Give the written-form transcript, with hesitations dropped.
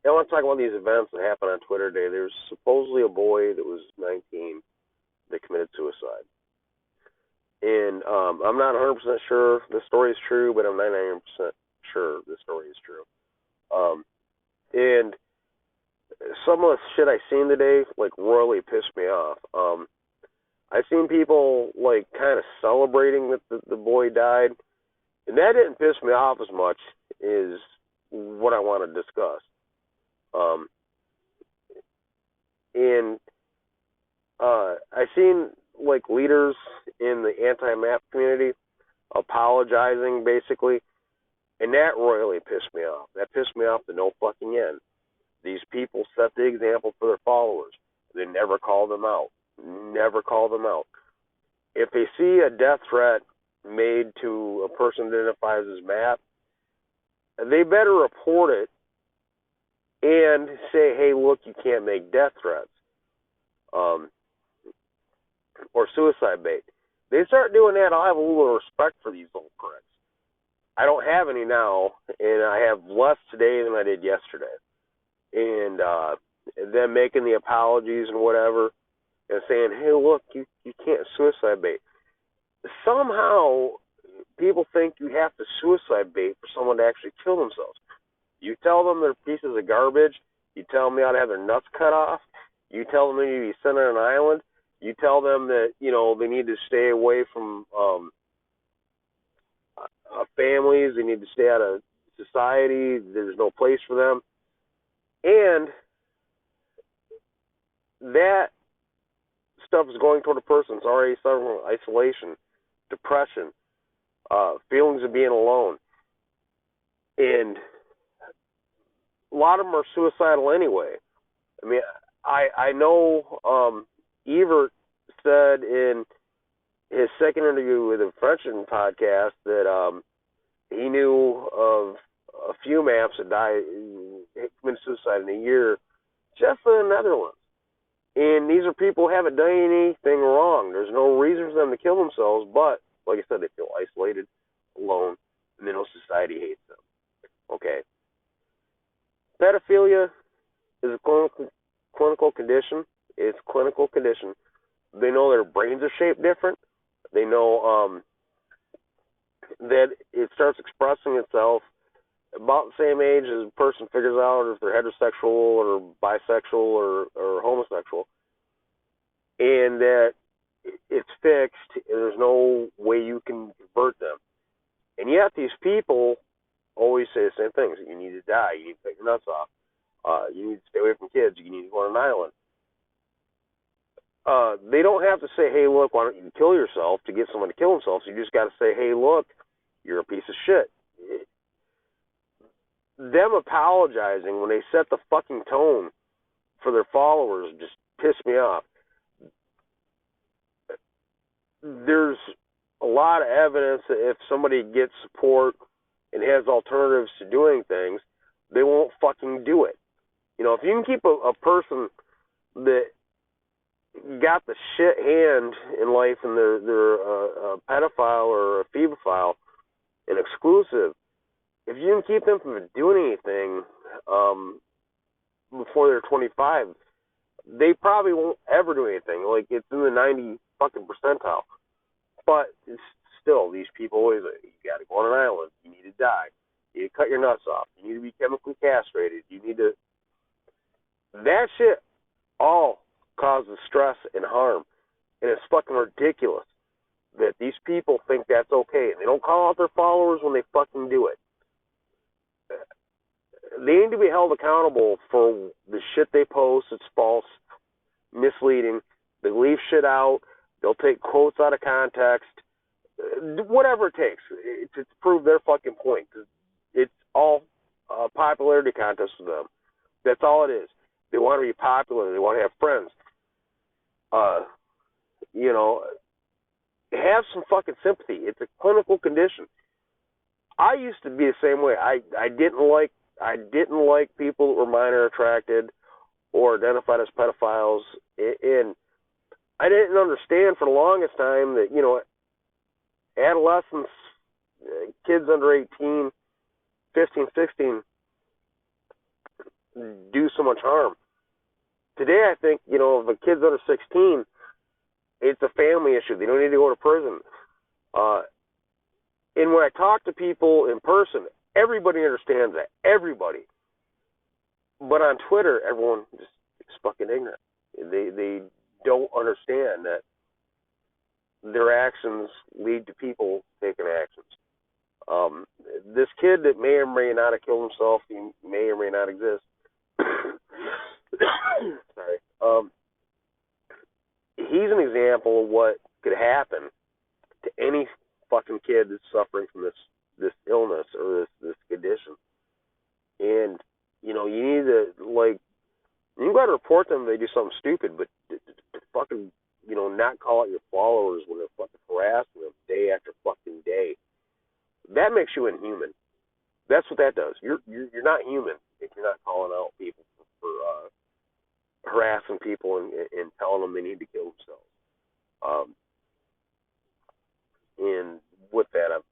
I want to talk about these events that happened on Twitter today. There's supposedly a boy that was 19 that committed suicide. And I'm not 100% sure the story is true, but I'm 99% sure the story is true. And some of the shit I seen today, like, royally pissed me off. I've seen people, like, kind of celebrating that the boy died, and that didn't piss me off as much as what I want to discuss. And I've seen, like, leaders in the anti-MAP community apologizing, basically, and that royally pissed me off. That pissed me off to no fucking end. These people set the example for their followers. They never call them out. Never call them out. If they see a death threat made to a person identified as MAP, they better report it and say, hey, look, you can't make death threats. Or suicide bait. They start doing that, I'll have a little respect for these little pricks. I don't have any now, and I have less today than I did yesterday. And them making the apologies and whatever, and saying, hey, look, you can't suicide bait. Somehow, people think you have to suicide bait for someone to actually kill themselves. You tell them they're pieces of garbage. You tell them they ought to have their nuts cut off. You tell them they need to be sent on an island. You tell them that, they need to stay away from families. They need to stay out of society. There's no place for them. And that stuff is going toward a person who's already suffering from isolation, depression, feelings of being alone. And a lot of them are suicidal anyway. I mean, I know Evert said in his second interview with the Frenchman podcast that he knew of a few MAPs that died, committed suicide in a year just in the Netherlands. And these are people who haven't done anything wrong. There's no reason for them to kill themselves, but, like I said, they feel isolated, alone, and then society hates them. Okay. Pedophilia is a clinical condition. It's a clinical condition. They know their brains are shaped different. They know that it starts expressing itself about the same age as a person figures out if they're heterosexual or bisexual or homosexual. And that it's fixed and there's no way you can convert them. And yet these people always say the same things. You need to die. You need to take your nuts off. You need to stay away from kids. You need to go on an island. They don't have to say, hey, look, why don't you kill yourself to get someone to kill themselves. You just got to say, hey, look, you're a piece of shit. Them apologizing when they set the fucking tone for their followers just piss me off. There's a lot of evidence that if somebody gets support and has alternatives to doing things, they won't fucking do it. If you can keep a person that got the shit hand in life and they're a pedophile or a phebophile, an exclusive, if you can keep them from doing anything before they're 25, they probably won't ever do anything. Like, it's in the 90 fucking percentile. But it's still, these people always, you got to go on an island. You need to die. You need to cut your nuts off. You need to be chemically castrated. You need to... That shit all causes stress and harm. And it's fucking ridiculous that these people think that's okay. They don't call out their followers when they fucking do it. They need to be held accountable for the shit they post. It's false, misleading. They leave shit out. They'll take quotes out of context. Whatever it takes to prove their fucking point. It's all a popularity contest for them. That's all it is. They want to be popular. They want to have friends. Have some fucking sympathy. It's a clinical condition. I used to be the same way. I didn't like people that were minor attracted or identified as pedophiles, and I didn't understand for the longest time that, adolescents, kids under 18, 15, 16, do so much harm. Today, I think, if a kid's under 16, it's a family issue. They don't need to go to prison. And when I talk to people in person, everybody understands that. Everybody. But on Twitter, everyone just is fucking ignorant. They don't understand that their actions lead to people taking actions. This kid that may or may not have killed himself, he may or may not exist. Sorry. He's an example of what could happen to any fucking kid that's suffering from this illness or this condition. And you need to, like, you got to report them if they do something stupid, but to fucking not call out your followers when they're fucking harassing them day after fucking day, that makes you inhuman. That's what that does. You're not human if you're not calling out people for harassing people and telling them they need to kill themselves. And with that, I've